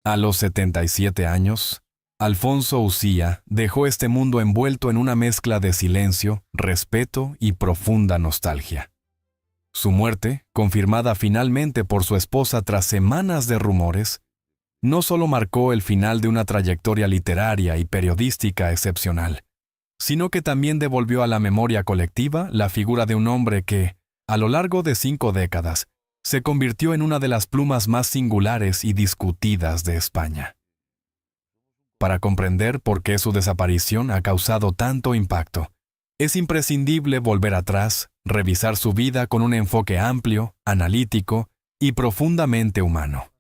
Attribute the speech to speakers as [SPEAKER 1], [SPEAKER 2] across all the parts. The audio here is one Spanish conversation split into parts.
[SPEAKER 1] A los 77 años, Alfonso Ucía dejó este mundo envuelto en una mezcla de silencio, respeto y profunda nostalgia. Su muerte, confirmada finalmente por su esposa tras semanas de rumores, no solo marcó el final de una trayectoria literaria y periodística excepcional, sino que también devolvió a la memoria colectiva la figura de un hombre que, a lo largo de 5 décadas, se convirtió en una de las plumas más singulares y discutidas de España. Para comprender por qué su desaparición ha causado tanto impacto, es imprescindible volver atrás, revisar su vida con un enfoque amplio, analítico y profundamente humano.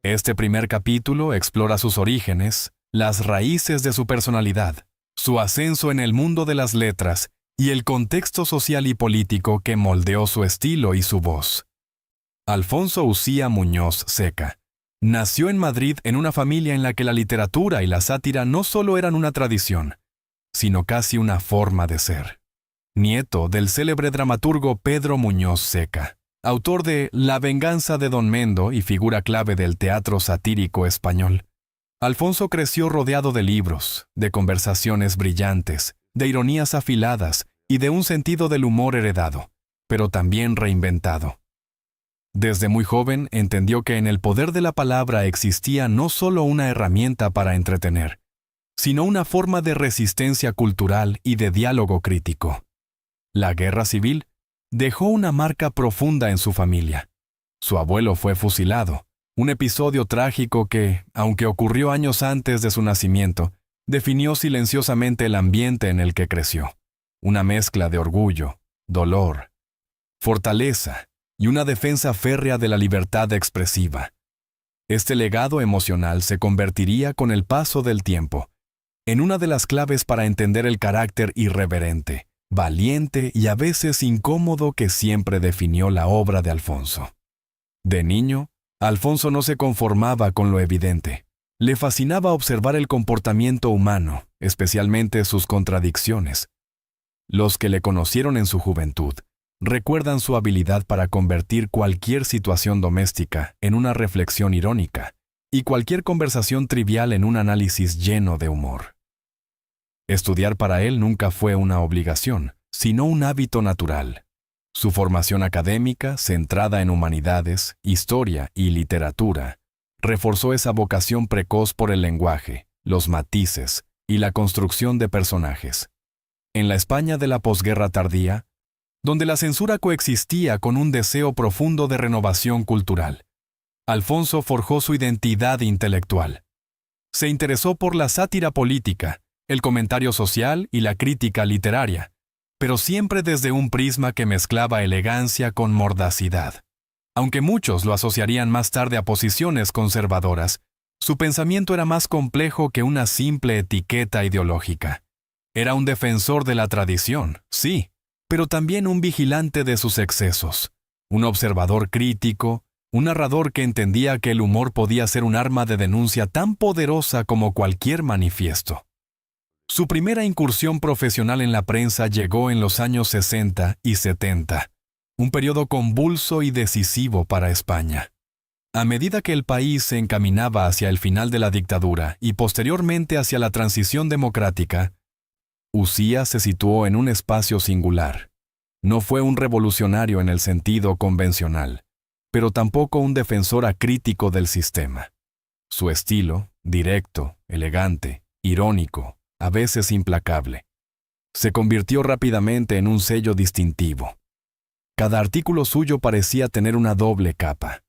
[SPEAKER 1] Este primer capítulo explora sus orígenes, las raíces de su personalidad, su ascenso en el mundo de las letras y el contexto social y político que moldeó su estilo y su voz. Alfonso Ucía Muñoz Seca nació en Madrid en una familia en la que la literatura y la sátira no solo eran una tradición, sino casi una forma de ser. Nieto del célebre dramaturgo Pedro Muñoz Seca, autor de La venganza de Don Mendo y figura clave del teatro satírico español, Alfonso creció rodeado de libros, de conversaciones brillantes, de ironías afiladas y de un sentido del humor heredado, pero también reinventado. Desde muy joven entendió que en el poder de la palabra existía no solo una herramienta para entretener, sino una forma de resistencia cultural y de diálogo crítico. La guerra civil dejó una marca profunda en su familia. Su abuelo fue fusilado, un episodio trágico que, aunque ocurrió años antes de su nacimiento, definió silenciosamente el ambiente en el que creció. Una mezcla de orgullo, dolor, fortaleza y una defensa férrea de la libertad expresiva. Este legado emocional se convertiría con el paso del tiempo en una de las claves para entender el carácter irreverente, valiente y a veces incómodo que siempre definió la obra de Alfonso. De niño, Alfonso no se conformaba con lo evidente. Le fascinaba observar el comportamiento humano, especialmente sus contradicciones. Los que le conocieron en su juventud recuerdan su habilidad para convertir cualquier situación doméstica en una reflexión irónica y cualquier conversación trivial en un análisis lleno de humor. Estudiar para él nunca fue una obligación, sino un hábito natural. Su formación académica, centrada en humanidades, historia y literatura, reforzó esa vocación precoz por el lenguaje, los matices y la construcción de personajes. En la España de la posguerra tardía, donde la censura coexistía con un deseo profundo de renovación cultural, Alfonso forjó su identidad intelectual. Se interesó por la sátira política, el comentario social y la crítica literaria, pero siempre desde un prisma que mezclaba elegancia con mordacidad. Aunque muchos lo asociarían más tarde a posiciones conservadoras, su pensamiento era más complejo que una simple etiqueta ideológica. Era un defensor de la tradición, sí, pero también un vigilante de sus excesos, un observador crítico, un narrador que entendía que el humor podía ser un arma de denuncia tan poderosa como cualquier manifiesto. Su primera incursión profesional en la prensa llegó en los años 60 y 70, un periodo convulso y decisivo para España. A medida que el país se encaminaba hacia el final de la dictadura y posteriormente hacia la transición democrática, Ucía se situó en un espacio singular. No fue un revolucionario en el sentido convencional, pero tampoco un defensor acrítico del sistema. Su estilo, directo, elegante, irónico, a veces implacable, se convirtió rápidamente en un sello distintivo. Cada artículo suyo parecía tener una doble capa,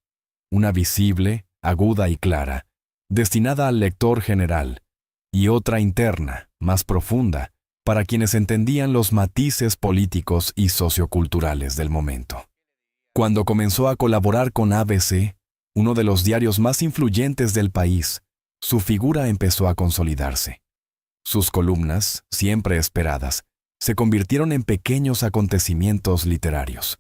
[SPEAKER 1] una visible, aguda y clara, destinada al lector general, y otra interna, más profunda, para quienes entendían los matices políticos y socioculturales del momento. Cuando comenzó a colaborar con ABC, uno de los diarios más influyentes del país, su figura empezó a consolidarse. Sus columnas, siempre esperadas, se convirtieron en pequeños acontecimientos literarios.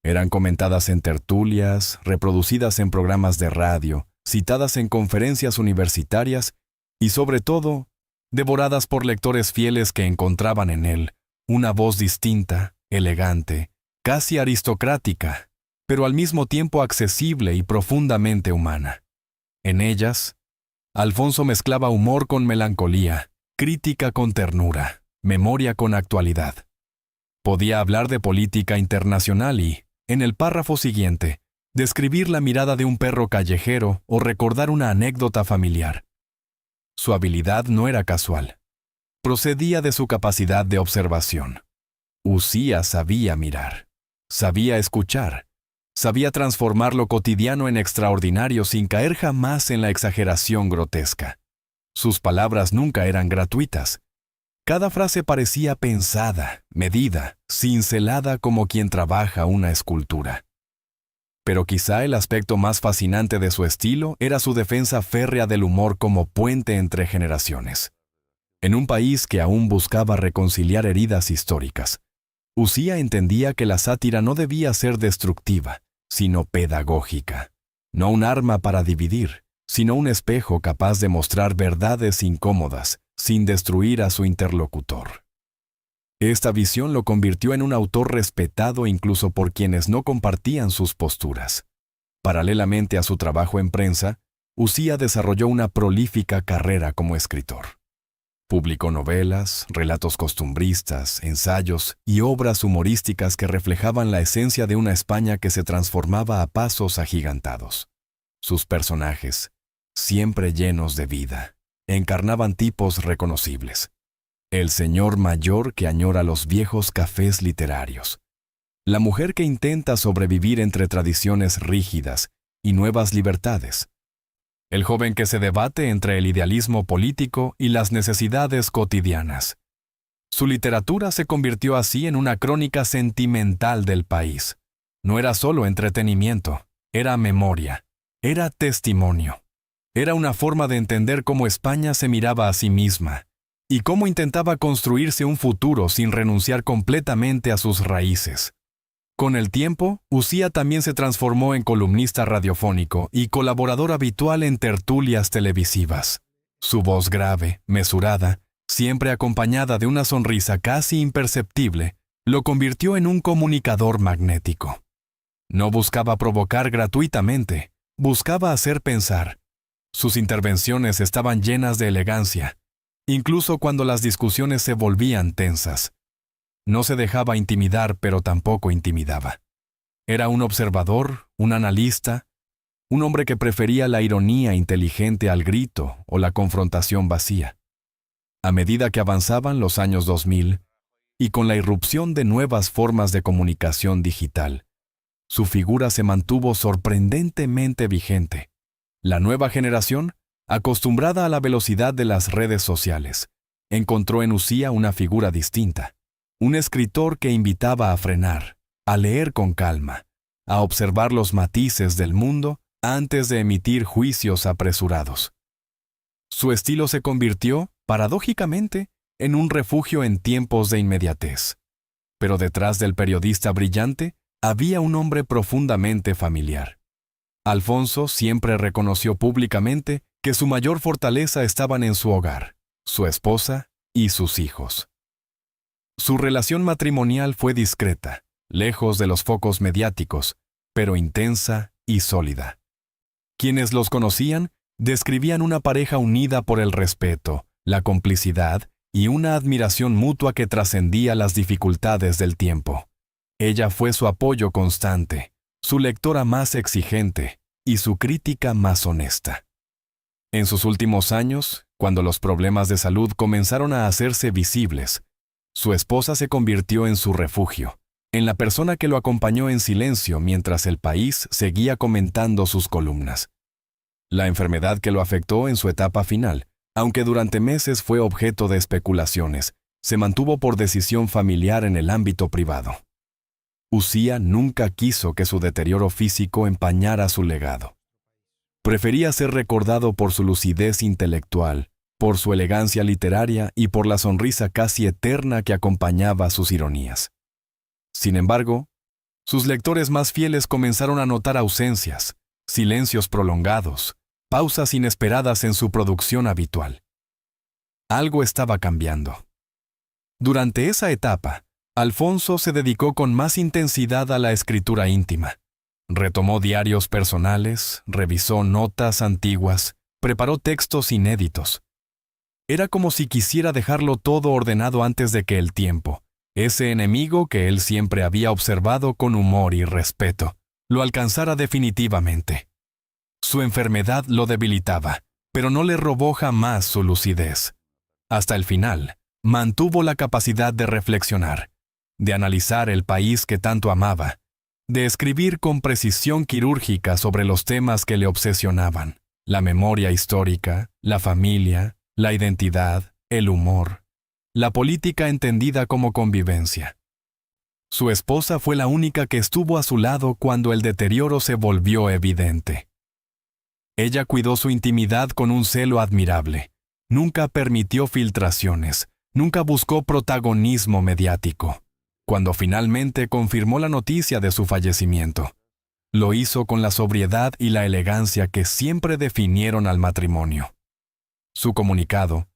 [SPEAKER 1] Eran comentadas en tertulias, reproducidas en programas de radio, citadas en conferencias universitarias y, sobre todo, devoradas por lectores fieles que encontraban en él una voz distinta, elegante, casi aristocrática, pero al mismo tiempo accesible y profundamente humana. En ellas, Alfonso mezclaba humor con melancolía, crítica con ternura, memoria con actualidad. Podía hablar de política internacional y, en el párrafo siguiente, describir la mirada de un perro callejero o recordar una anécdota familiar. Su habilidad no era casual. Procedía de su capacidad de observación. Usía sabía mirar, sabía escuchar, sabía transformar lo cotidiano en extraordinario sin caer jamás en la exageración grotesca. Sus palabras nunca eran gratuitas. Cada frase parecía pensada, medida, cincelada como quien trabaja una escultura. Pero quizá el aspecto más fascinante de su estilo era su defensa férrea del humor como puente entre generaciones. En un país que aún buscaba reconciliar heridas históricas, Usía entendía que la sátira no debía ser destructiva, sino pedagógica. No un arma para dividir, sino un espejo capaz de mostrar verdades incómodas, sin destruir a su interlocutor. Esta visión lo convirtió en un autor respetado incluso por quienes no compartían sus posturas. Paralelamente a su trabajo en prensa, Usía desarrolló una prolífica carrera como escritor. Publicó novelas, relatos costumbristas, ensayos y obras humorísticas que reflejaban la esencia de una España que se transformaba a pasos agigantados. Sus personajes, siempre llenos de vida, encarnaban tipos reconocibles. El señor mayor que añora los viejos cafés literarios. La mujer que intenta sobrevivir entre tradiciones rígidas y nuevas libertades. El joven que se debate entre el idealismo político y las necesidades cotidianas. Su literatura se convirtió así en una crónica sentimental del país. No era solo entretenimiento, era memoria, era testimonio. Era una forma de entender cómo España se miraba a sí misma y cómo intentaba construirse un futuro sin renunciar completamente a sus raíces. Con el tiempo, Usía también se transformó en columnista radiofónico y colaborador habitual en tertulias televisivas. Su voz grave, mesurada, siempre acompañada de una sonrisa casi imperceptible, lo convirtió en un comunicador magnético. No buscaba provocar gratuitamente, buscaba hacer pensar. Sus intervenciones estaban llenas de elegancia, incluso cuando las discusiones se volvían tensas. No se dejaba intimidar, pero tampoco intimidaba. Era un observador, un analista, un hombre que prefería la ironía inteligente al grito o la confrontación vacía. A medida que avanzaban los años 2000, y con la irrupción de nuevas formas de comunicación digital, su figura se mantuvo sorprendentemente vigente. La nueva generación, acostumbrada a la velocidad de las redes sociales, encontró en Usía una figura distinta. Un escritor que invitaba a frenar, a leer con calma, a observar los matices del mundo antes de emitir juicios apresurados. Su estilo se convirtió, paradójicamente, en un refugio en tiempos de inmediatez. Pero detrás del periodista brillante había un hombre profundamente familiar. Alfonso siempre reconoció públicamente que su mayor fortaleza estaban en su hogar, su esposa y sus hijos. Su relación matrimonial fue discreta, lejos de los focos mediáticos, pero intensa y sólida. Quienes los conocían describían una pareja unida por el respeto, la complicidad y una admiración mutua que trascendía las dificultades del tiempo. Ella fue su apoyo constante, su lectora más exigente y su crítica más honesta. En sus últimos años, cuando los problemas de salud comenzaron a hacerse visibles, su esposa se convirtió en su refugio, en la persona que lo acompañó en silencio mientras el país seguía comentando sus columnas. La enfermedad que lo afectó en su etapa final, aunque durante meses fue objeto de especulaciones, se mantuvo por decisión familiar en el ámbito privado. Usía nunca quiso que su deterioro físico empañara su legado. Prefería ser recordado por su lucidez intelectual, por su elegancia literaria y por la sonrisa casi eterna que acompañaba sus ironías. Sin embargo, sus lectores más fieles comenzaron a notar ausencias, silencios prolongados, pausas inesperadas en su producción habitual. Algo estaba cambiando. Durante esa etapa, Alfonso se dedicó con más intensidad a la escritura íntima. Retomó diarios personales, revisó notas antiguas, preparó textos inéditos. Era como si quisiera dejarlo todo ordenado antes de que el tiempo, ese enemigo que él siempre había observado con humor y respeto, lo alcanzara definitivamente. Su enfermedad lo debilitaba, pero no le robó jamás su lucidez. Hasta el final, mantuvo la capacidad de reflexionar, de analizar el país que tanto amaba, de escribir con precisión quirúrgica sobre los temas que le obsesionaban: la memoria histórica, la familia, la identidad, el humor, la política entendida como convivencia. Su esposa fue la única que estuvo a su lado cuando el deterioro se volvió evidente. Ella cuidó su intimidad con un celo admirable. Nunca permitió filtraciones, nunca buscó protagonismo mediático. Cuando finalmente confirmó la noticia de su fallecimiento, lo hizo con la sobriedad y la elegancia que siempre definieron al matrimonio. Su comunicado,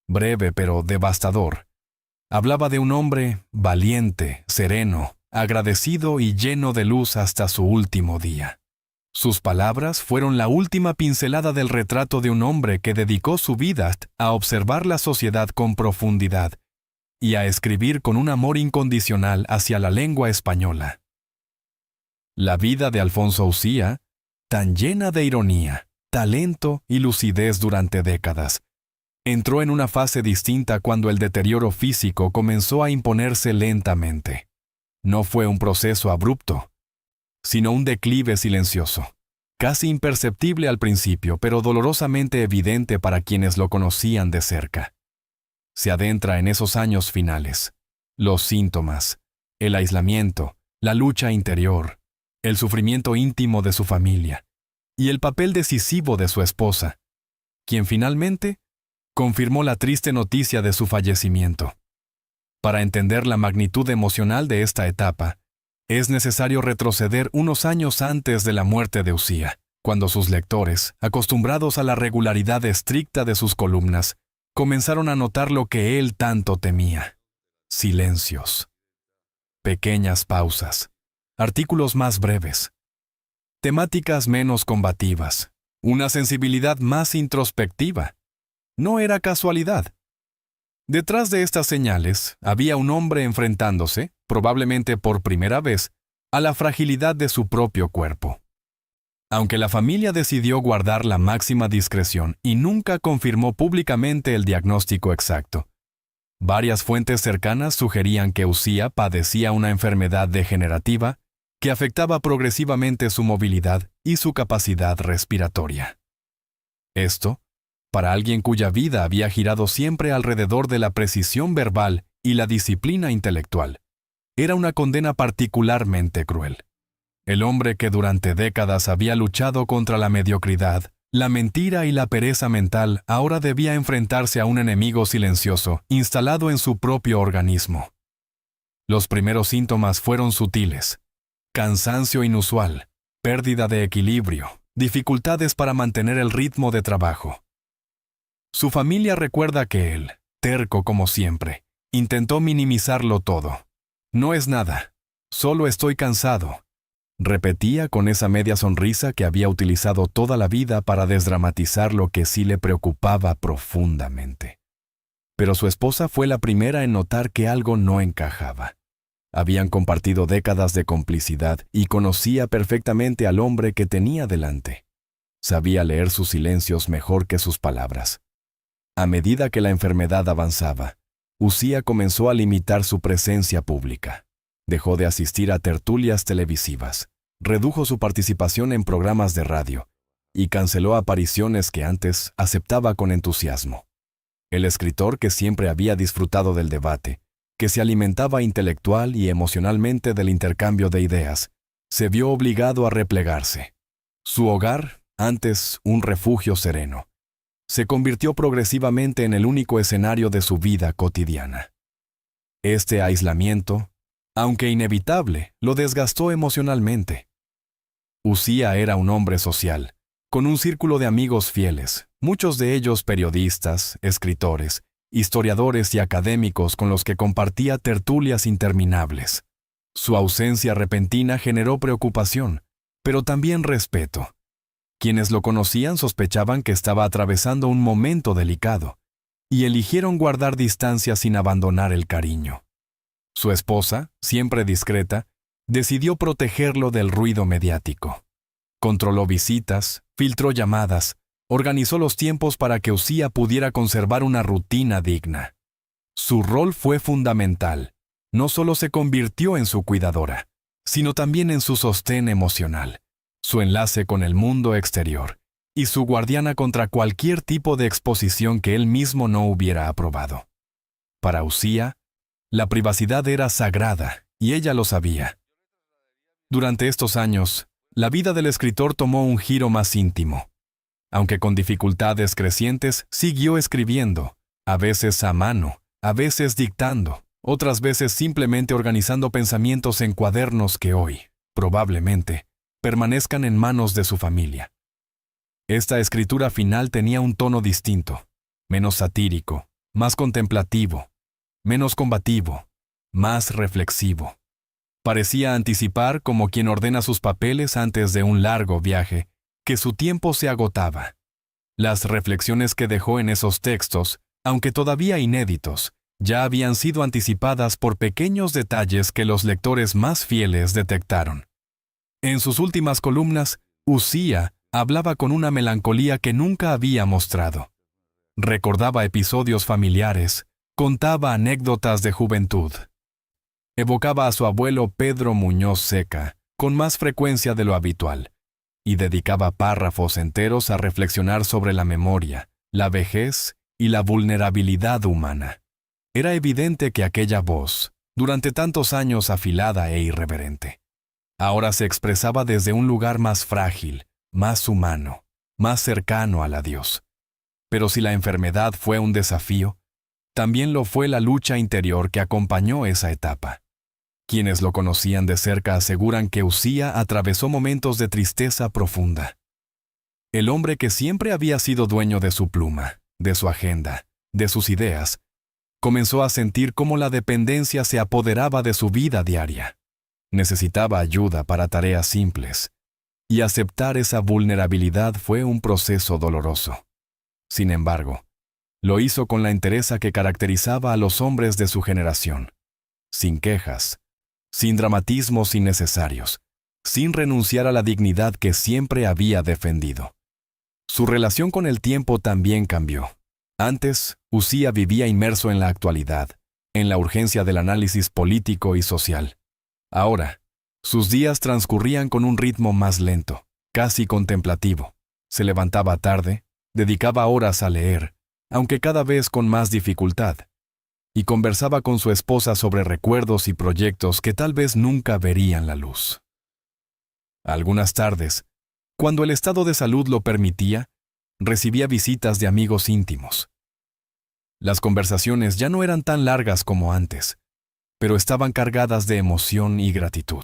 [SPEAKER 1] breve pero devastador, hablaba de un hombre valiente, sereno, agradecido y lleno de luz hasta su último día. Sus palabras fueron la última pincelada del retrato de un hombre que dedicó su vida a observar la sociedad con profundidad y a escribir con un amor incondicional hacia la lengua española. La vida de Alfonso Ucía, tan llena de ironía, talento y lucidez durante décadas, entró en una fase distinta cuando el deterioro físico comenzó a imponerse lentamente. No fue un proceso abrupto, sino un declive silencioso, casi imperceptible al principio, pero dolorosamente evidente para quienes lo conocían de cerca. Se adentra en esos años finales. Los síntomas, el aislamiento, la lucha interior, el sufrimiento íntimo de su familia y el papel decisivo de su esposa, quien finalmente confirmó la triste noticia de su fallecimiento. Para entender la magnitud emocional de esta etapa, es necesario retroceder unos años antes de la muerte de Ucía, cuando sus lectores, acostumbrados a la regularidad estricta de sus columnas, comenzaron a notar lo que él tanto temía: silencios, pequeñas pausas, artículos más breves, temáticas menos combativas, una sensibilidad más introspectiva. No era casualidad. Detrás de estas señales había un hombre enfrentándose, probablemente por primera vez, a la fragilidad de su propio cuerpo. Aunque la familia decidió guardar la máxima discreción y nunca confirmó públicamente el diagnóstico exacto, varias fuentes cercanas sugerían que Ucía padecía una enfermedad degenerativa que afectaba progresivamente su movilidad y su capacidad respiratoria. Esto, para alguien cuya vida había girado siempre alrededor de la precisión verbal y la disciplina intelectual, era una condena particularmente cruel. El hombre que durante décadas había luchado contra la mediocridad, la mentira y la pereza mental ahora debía enfrentarse a un enemigo silencioso instalado en su propio organismo. Los primeros síntomas fueron sutiles: cansancio inusual, pérdida de equilibrio, dificultades para mantener el ritmo de trabajo. Su familia recuerda que él, terco como siempre, intentó minimizarlo todo. «No es nada, solo estoy cansado», repetía con esa media sonrisa que había utilizado toda la vida para desdramatizar lo que sí le preocupaba profundamente. Pero su esposa fue la primera en notar que algo no encajaba. Habían compartido décadas de complicidad y conocía perfectamente al hombre que tenía delante. Sabía leer sus silencios mejor que sus palabras. A medida que la enfermedad avanzaba, Ucía comenzó a limitar su presencia pública. Dejó de asistir a tertulias televisivas, redujo su participación en programas de radio y canceló apariciones que antes aceptaba con entusiasmo. El escritor que siempre había disfrutado del debate, que se alimentaba intelectual y emocionalmente del intercambio de ideas, se vio obligado a replegarse. Su hogar, antes un refugio sereno, se convirtió progresivamente en el único escenario de su vida cotidiana. Este aislamiento, aunque inevitable, lo desgastó emocionalmente. Ucía era un hombre social, con un círculo de amigos fieles, muchos de ellos periodistas, escritores, historiadores y académicos con los que compartía tertulias interminables. Su ausencia repentina generó preocupación, pero también respeto. Quienes lo conocían sospechaban que estaba atravesando un momento delicado, y eligieron guardar distancia sin abandonar el cariño. Su esposa, siempre discreta, decidió protegerlo del ruido mediático. Controló visitas, filtró llamadas, organizó los tiempos para que Uzía pudiera conservar una rutina digna. Su rol fue fundamental. No solo se convirtió en su cuidadora, sino también en su sostén emocional, su enlace con el mundo exterior y su guardiana contra cualquier tipo de exposición que él mismo no hubiera aprobado. Para Uzía, la privacidad era sagrada y ella lo sabía. Durante estos años, la vida del escritor tomó un giro más íntimo. Aunque con dificultades crecientes, siguió escribiendo, a veces a mano, a veces dictando, otras veces simplemente organizando pensamientos en cuadernos que hoy, probablemente, permanezcan en manos de su familia. Esta escritura final tenía un tono distinto, menos satírico, más contemplativo, menos combativo, más reflexivo. Parecía anticipar, como quien ordena sus papeles antes de un largo viaje, que su tiempo se agotaba. Las reflexiones que dejó en esos textos, aunque todavía inéditos, ya habían sido anticipadas por pequeños detalles que los lectores más fieles detectaron. En sus últimas columnas, Uzía hablaba con una melancolía que nunca había mostrado. Recordaba episodios familiares, contaba anécdotas de juventud. Evocaba a su abuelo Pedro Muñoz Seca, con más frecuencia de lo habitual, y dedicaba párrafos enteros a reflexionar sobre la memoria, la vejez y la vulnerabilidad humana. Era evidente que aquella voz, durante tantos años afilada e irreverente, ahora se expresaba desde un lugar más frágil, más humano, más cercano al adiós. Pero si la enfermedad fue un desafío, también lo fue la lucha interior que acompañó esa etapa. Quienes lo conocían de cerca aseguran que Uzía atravesó momentos de tristeza profunda. El hombre que siempre había sido dueño de su pluma, de su agenda, de sus ideas, comenzó a sentir cómo la dependencia se apoderaba de su vida diaria. Necesitaba ayuda para tareas simples, y aceptar esa vulnerabilidad fue un proceso doloroso. Sin embargo, lo hizo con la entereza que caracterizaba a los hombres de su generación, sin quejas, sin dramatismos innecesarios, sin renunciar a la dignidad que siempre había defendido. Su relación con el tiempo también cambió. Antes, Uzía vivía inmerso en la actualidad, en la urgencia del análisis político y social. Ahora, sus días transcurrían con un ritmo más lento, casi contemplativo. Se levantaba tarde, dedicaba horas a leer, aunque cada vez con más dificultad, y conversaba con su esposa sobre recuerdos y proyectos que tal vez nunca verían la luz. Algunas tardes, cuando el estado de salud lo permitía, recibía visitas de amigos íntimos. Las conversaciones ya no eran tan largas como antes, pero estaban cargadas de emoción y gratitud.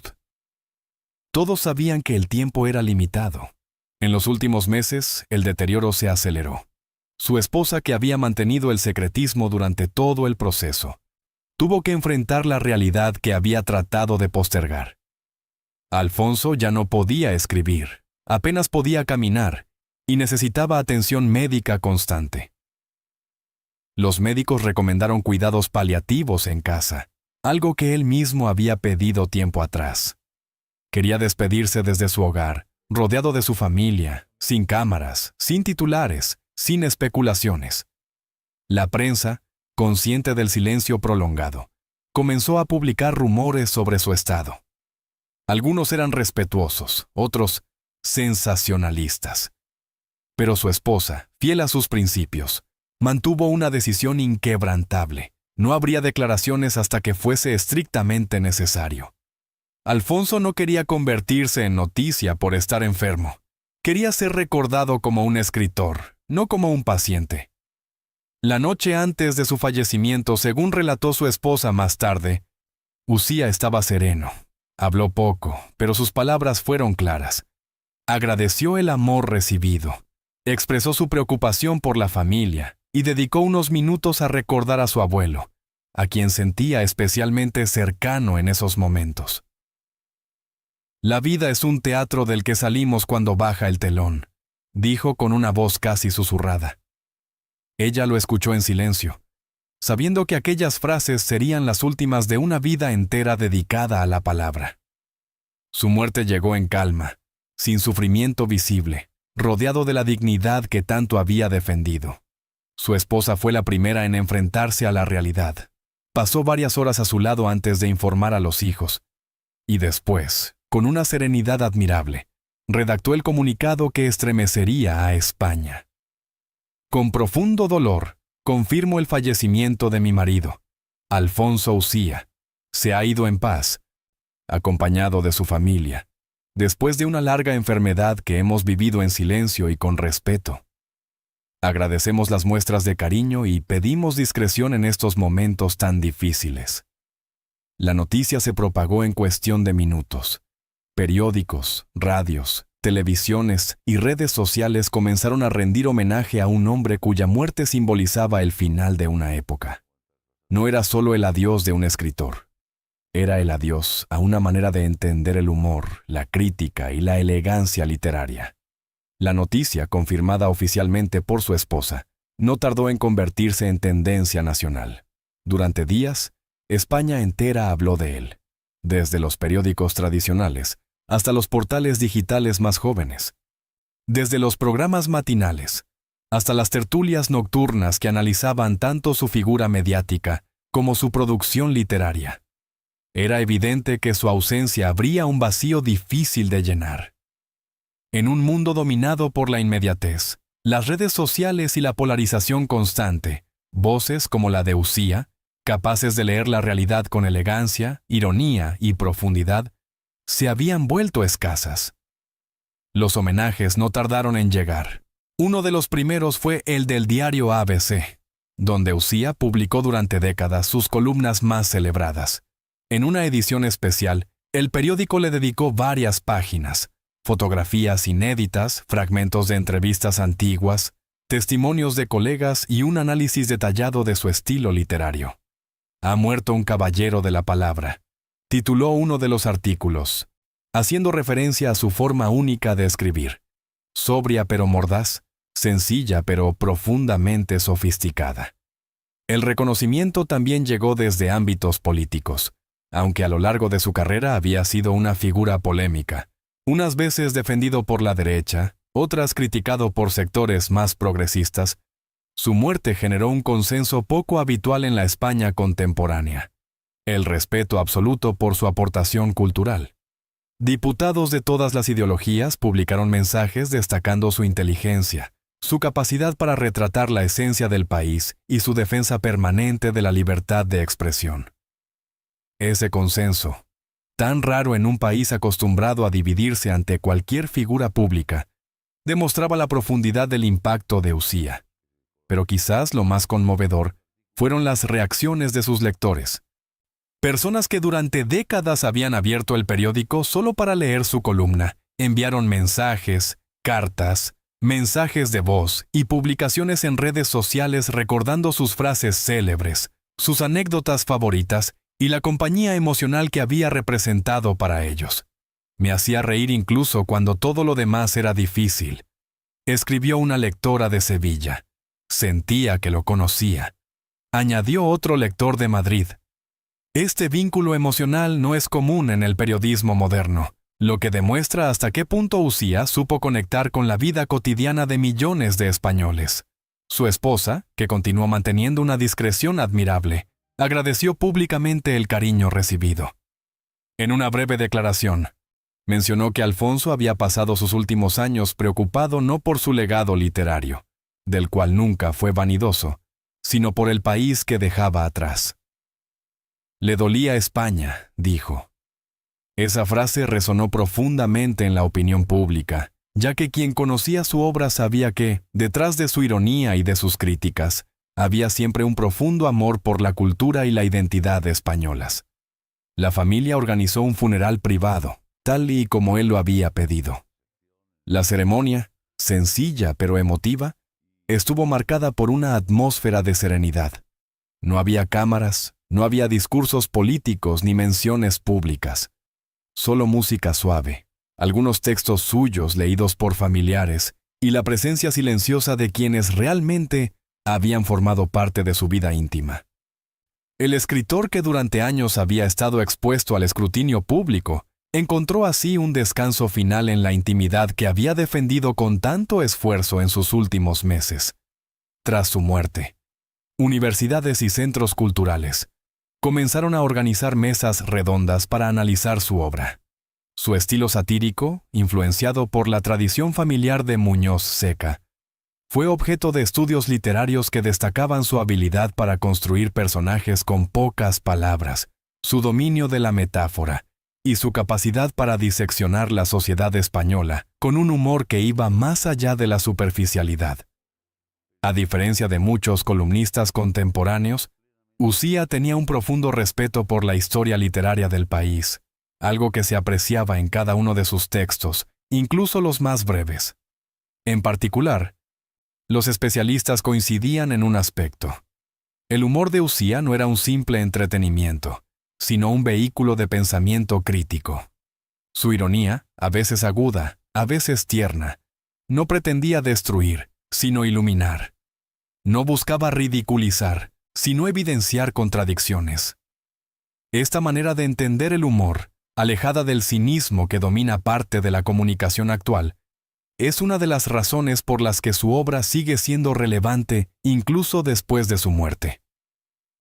[SPEAKER 1] Todos sabían que el tiempo era limitado. En los últimos meses, el deterioro se aceleró. Su esposa, que había mantenido el secretismo durante todo el proceso, tuvo que enfrentar la realidad que había tratado de postergar. Alfonso ya no podía escribir, apenas podía caminar, y necesitaba atención médica constante. Los médicos recomendaron cuidados paliativos en casa, algo que él mismo había pedido tiempo atrás. Quería despedirse desde su hogar, rodeado de su familia, sin cámaras, sin titulares, sin especulaciones. La prensa, consciente del silencio prolongado, comenzó a publicar rumores sobre su estado. Algunos eran respetuosos, otros sensacionalistas. Pero su esposa, fiel a sus principios, mantuvo una decisión inquebrantable. No habría declaraciones hasta que fuese estrictamente necesario. Alfonso no quería convertirse en noticia por estar enfermo. Quería ser recordado como un escritor, no como un paciente. La noche antes de su fallecimiento, según relató su esposa más tarde, Uzía estaba sereno. Habló poco, pero sus palabras fueron claras. Agradeció el amor recibido, expresó su preocupación por la familia y dedicó unos minutos a recordar a su abuelo, a quien sentía especialmente cercano en esos momentos. La vida es un teatro del que salimos cuando baja el telón, dijo con una voz casi susurrada. Ella lo escuchó en silencio, sabiendo que aquellas frases serían las últimas de una vida entera dedicada a la palabra. Su muerte llegó en calma, sin sufrimiento visible, rodeado de la dignidad que tanto había defendido. Su esposa fue la primera en enfrentarse a la realidad. Pasó varias horas a su lado antes de informar a los hijos, y después, con una serenidad admirable, redactó el comunicado que estremecería a España. Con profundo dolor, confirmo el fallecimiento de mi marido, Alfonso Ucía. Se ha ido en paz, acompañado de su familia, después de una larga enfermedad que hemos vivido en silencio y con respeto. Agradecemos las muestras de cariño y pedimos discreción en estos momentos tan difíciles. La noticia se propagó en cuestión de minutos. Periódicos, radios, televisiones y redes sociales comenzaron a rendir homenaje a un hombre cuya muerte simbolizaba el final de una época. No era solo el adiós de un escritor. Era el adiós a una manera de entender el humor, la crítica y la elegancia literaria. La noticia, confirmada oficialmente por su esposa, no tardó en convertirse en tendencia nacional. Durante días, España entera habló de él, desde los periódicos tradicionales hasta los portales digitales más jóvenes, desde los programas matinales hasta las tertulias nocturnas que analizaban tanto su figura mediática como su producción literaria. Era evidente que su ausencia abría un vacío difícil de llenar. En un mundo dominado por la inmediatez, las redes sociales y la polarización constante, voces como la de Ucía, capaces de leer la realidad con elegancia, ironía y profundidad, se habían vuelto escasas. Los homenajes no tardaron en llegar. Uno de los primeros fue el del diario ABC, donde Ucía publicó durante décadas sus columnas más celebradas. En una edición especial, el periódico le dedicó varias páginas, fotografías inéditas, fragmentos de entrevistas antiguas, testimonios de colegas y un análisis detallado de su estilo literario. «Ha muerto un caballero de la palabra», tituló uno de los artículos, haciendo referencia a su forma única de escribir, sobria pero mordaz, sencilla pero profundamente sofisticada. El reconocimiento también llegó desde ámbitos políticos, aunque a lo largo de su carrera había sido una figura polémica, unas veces defendido por la derecha, otras criticado por sectores más progresistas. Su muerte generó un consenso poco habitual en la España contemporánea: el respeto absoluto por su aportación cultural. Diputados de todas las ideologías publicaron mensajes destacando su inteligencia, su capacidad para retratar la esencia del país y su defensa permanente de la libertad de expresión. Ese consenso, tan raro en un país acostumbrado a dividirse ante cualquier figura pública, demostraba la profundidad del impacto de Ucía. Pero quizás lo más conmovedor fueron las reacciones de sus lectores. Personas que durante décadas habían abierto el periódico solo para leer su columna, enviaron mensajes, cartas, mensajes de voz y publicaciones en redes sociales recordando sus frases célebres, sus anécdotas favoritas y la compañía emocional que había representado para ellos. «Me hacía reír incluso cuando todo lo demás era difícil», escribió una lectora de Sevilla. «Sentía que lo conocía», añadió otro lector de Madrid. Este vínculo emocional no es común en el periodismo moderno, lo que demuestra hasta qué punto Ucía supo conectar con la vida cotidiana de millones de españoles. Su esposa, que continuó manteniendo una discreción admirable, agradeció públicamente el cariño recibido. En una breve declaración, mencionó que Alfonso había pasado sus últimos años preocupado no por su legado literario, del cual nunca fue vanidoso, sino por el país que dejaba atrás. «Le dolía España», dijo. Esa frase resonó profundamente en la opinión pública, ya que quien conocía su obra sabía que, detrás de su ironía y de sus críticas, había siempre un profundo amor por la cultura y la identidad españolas. La familia organizó un funeral privado, tal y como él lo había pedido. La ceremonia, sencilla pero emotiva, estuvo marcada por una atmósfera de serenidad. No había cámaras, no había discursos políticos ni menciones públicas. Solo música suave, algunos textos suyos leídos por familiares y la presencia silenciosa de quienes realmente habían formado parte de su vida íntima. El escritor, que durante años había estado expuesto al escrutinio público, encontró así un descanso final en la intimidad que había defendido con tanto esfuerzo en sus últimos meses. Tras su muerte, universidades y centros culturales comenzaron a organizar mesas redondas para analizar su obra. Su estilo satírico, influenciado por la tradición familiar de Muñoz Seca, fue objeto de estudios literarios que destacaban su habilidad para construir personajes con pocas palabras, su dominio de la metáfora y su capacidad para diseccionar la sociedad española con un humor que iba más allá de la superficialidad. A diferencia de muchos columnistas contemporáneos, Ucía tenía un profundo respeto por la historia literaria del país, algo que se apreciaba en cada uno de sus textos, incluso los más breves. En particular, los especialistas coincidían en un aspecto. El humor de Ucía no era un simple entretenimiento, sino un vehículo de pensamiento crítico. Su ironía, a veces aguda, a veces tierna, no pretendía destruir, sino iluminar. No buscaba ridiculizar, sino evidenciar contradicciones. Esta manera de entender el humor, alejada del cinismo que domina parte de la comunicación actual, es una de las razones por las que su obra sigue siendo relevante incluso después de su muerte.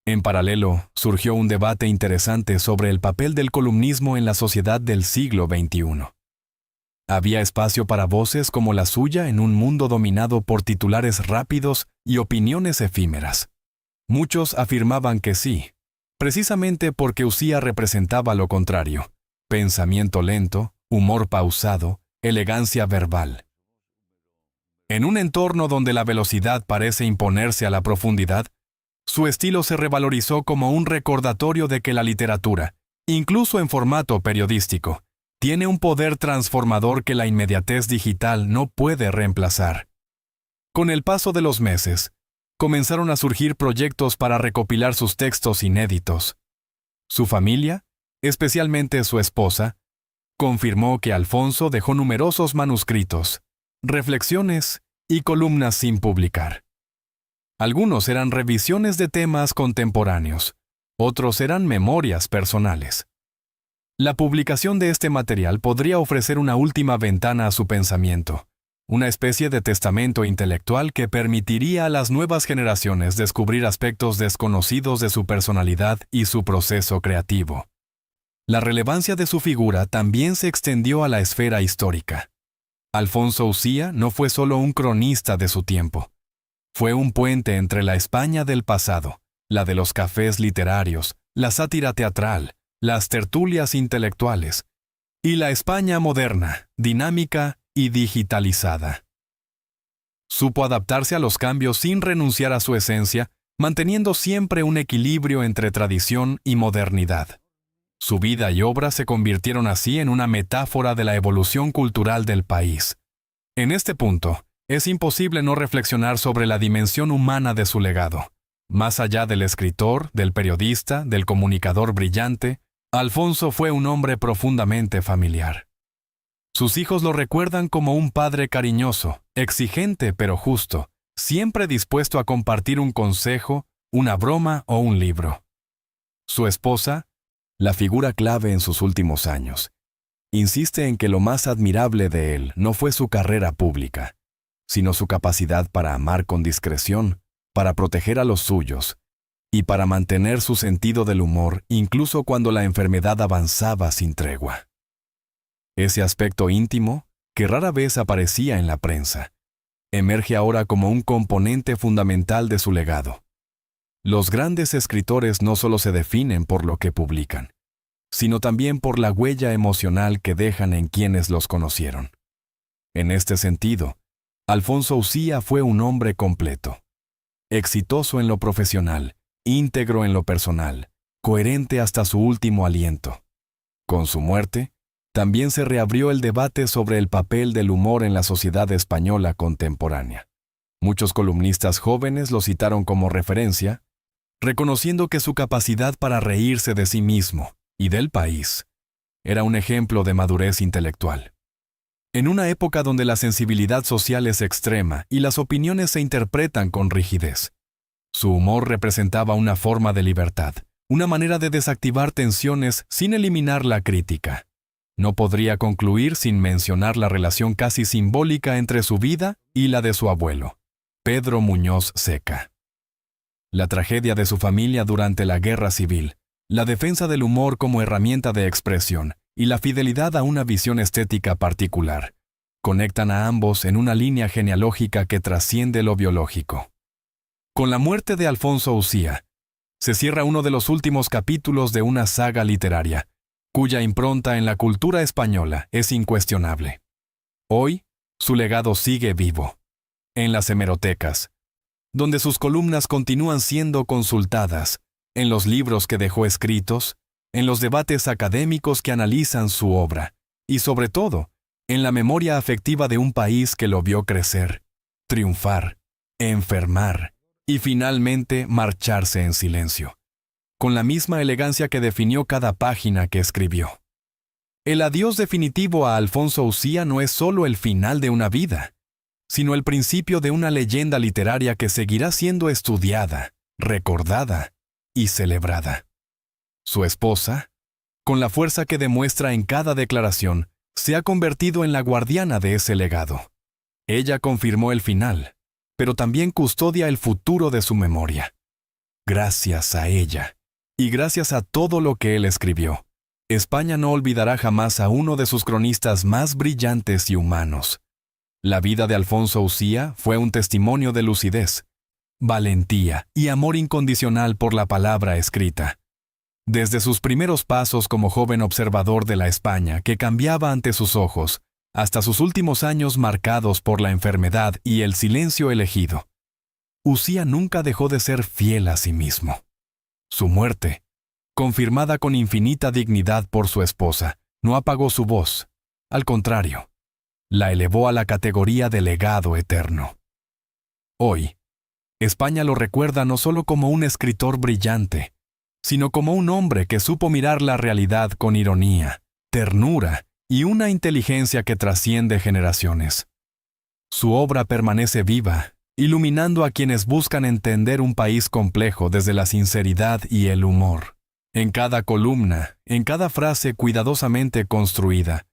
[SPEAKER 1] En paralelo, surgió un debate interesante sobre el papel del columnismo en la sociedad del siglo XXI. Había espacio para voces como la suya en un mundo dominado por titulares rápidos y opiniones efímeras. Muchos afirmaban que sí, precisamente porque Ucía representaba lo contrario: pensamiento lento, humor pausado, elegancia verbal. En un entorno donde la velocidad parece imponerse a la profundidad, su estilo se revalorizó como un recordatorio de que la literatura, incluso en formato periodístico, tiene un poder transformador que la inmediatez digital no puede reemplazar. Con el paso de los meses, comenzaron a surgir proyectos para recopilar sus textos inéditos. Su familia, especialmente su esposa, confirmó que Alfonso dejó numerosos manuscritos, reflexiones y columnas sin publicar. Algunos eran revisiones de temas contemporáneos, otros eran memorias personales. La publicación de este material podría ofrecer una última ventana a su pensamiento, una especie de testamento intelectual que permitiría a las nuevas generaciones descubrir aspectos desconocidos de su personalidad y su proceso creativo. La relevancia de su figura también se extendió a la esfera histórica. Alfonso Ucía no fue solo un cronista de su tiempo. Fue un puente entre la España del pasado, la de los cafés literarios, la sátira teatral, las tertulias intelectuales, y la España moderna, dinámica y digitalizada. Supo adaptarse a los cambios sin renunciar a su esencia, manteniendo siempre un equilibrio entre tradición y modernidad. Su vida y obra se convirtieron así en una metáfora de la evolución cultural del país. En este punto, es imposible no reflexionar sobre la dimensión humana de su legado. Más allá del escritor, del periodista, del comunicador brillante, Alfonso fue un hombre profundamente familiar. Sus hijos lo recuerdan como un padre cariñoso, exigente pero justo, siempre dispuesto a compartir un consejo, una broma o un libro. Su esposa, la figura clave en sus últimos años, insiste en que lo más admirable de él no fue su carrera pública, sino su capacidad para amar con discreción, para proteger a los suyos y para mantener su sentido del humor incluso cuando la enfermedad avanzaba sin tregua. Ese aspecto íntimo, que rara vez aparecía en la prensa, emerge ahora como un componente fundamental de su legado. Los grandes escritores no solo se definen por lo que publican, sino también por la huella emocional que dejan en quienes los conocieron. En este sentido, Alfonso Ucía fue un hombre completo, exitoso en lo profesional, íntegro en lo personal, coherente hasta su último aliento. Con su muerte, también se reabrió el debate sobre el papel del humor en la sociedad española contemporánea. Muchos columnistas jóvenes lo citaron como referencia, reconociendo que su capacidad para reírse de sí mismo y del país era un ejemplo de madurez intelectual. En una época donde la sensibilidad social es extrema y las opiniones se interpretan con rigidez, su humor representaba una forma de libertad, una manera de desactivar tensiones sin eliminar la crítica. No podría concluir sin mencionar la relación casi simbólica entre su vida y la de su abuelo, Pedro Muñoz Seca. La tragedia de su familia durante la Guerra Civil, la defensa del humor como herramienta de expresión y la fidelidad a una visión estética particular, conectan a ambos en una línea genealógica que trasciende lo biológico. Con la muerte de Alfonso Ucía, se cierra uno de los últimos capítulos de una saga literaria, cuya impronta en la cultura española es incuestionable. Hoy, su legado sigue vivo, en las hemerotecas, donde sus columnas continúan siendo consultadas, en los libros que dejó escritos, en los debates académicos que analizan su obra, y sobre todo, en la memoria afectiva de un país que lo vio crecer, triunfar, enfermar y finalmente marcharse en silencio, con la misma elegancia que definió cada página que escribió. El adiós definitivo a Alfonso Ucía no es solo el final de una vida, sino el principio de una leyenda literaria que seguirá siendo estudiada, recordada y celebrada. Su esposa, con la fuerza que demuestra en cada declaración, se ha convertido en la guardiana de ese legado. Ella confirmó el final, pero también custodia el futuro de su memoria. Gracias a ella, y gracias a todo lo que él escribió, España no olvidará jamás a uno de sus cronistas más brillantes y humanos. La vida de Alfonso Ucía fue un testimonio de lucidez, valentía y amor incondicional por la palabra escrita. Desde sus primeros pasos como joven observador de la España que cambiaba ante sus ojos, hasta sus últimos años marcados por la enfermedad y el silencio elegido, Ucía nunca dejó de ser fiel a sí mismo. Su muerte, confirmada con infinita dignidad por su esposa, no apagó su voz. Al contrario, la elevó a la categoría de legado eterno. Hoy, España lo recuerda no solo como un escritor brillante, sino como un hombre que supo mirar la realidad con ironía, ternura y una inteligencia que trasciende generaciones. Su obra permanece viva, iluminando a quienes buscan entender un país complejo desde la sinceridad y el humor. En cada columna, en cada frase cuidadosamente construida,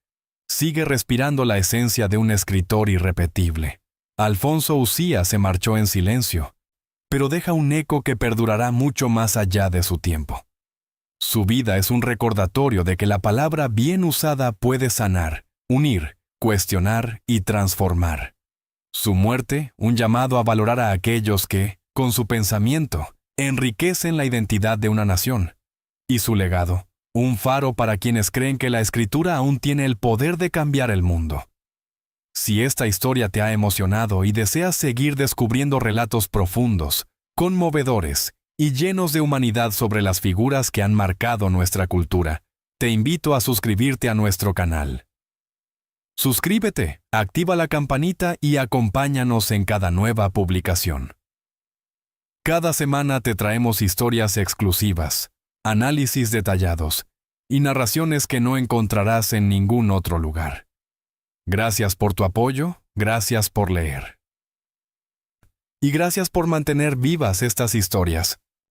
[SPEAKER 1] sigue respirando la esencia de un escritor irrepetible. Alfonso Ucía se marchó en silencio, pero deja un eco que perdurará mucho más allá de su tiempo. Su vida es un recordatorio de que la palabra bien usada puede sanar, unir, cuestionar y transformar. Su muerte, un llamado a valorar a aquellos que, con su pensamiento, enriquecen la identidad de una nación. Y su legado, un faro para quienes creen que la escritura aún tiene el poder de cambiar el mundo. Si esta historia te ha emocionado y deseas seguir descubriendo relatos profundos, conmovedores y llenos de humanidad sobre las figuras que han marcado nuestra cultura, te invito a suscribirte a nuestro canal. Suscríbete, activa la campanita y acompáñanos en cada nueva publicación. Cada semana te traemos historias exclusivas, análisis detallados y narraciones que no encontrarás en ningún otro lugar. Gracias por tu apoyo, gracias por leer. Y gracias por mantener vivas estas historias.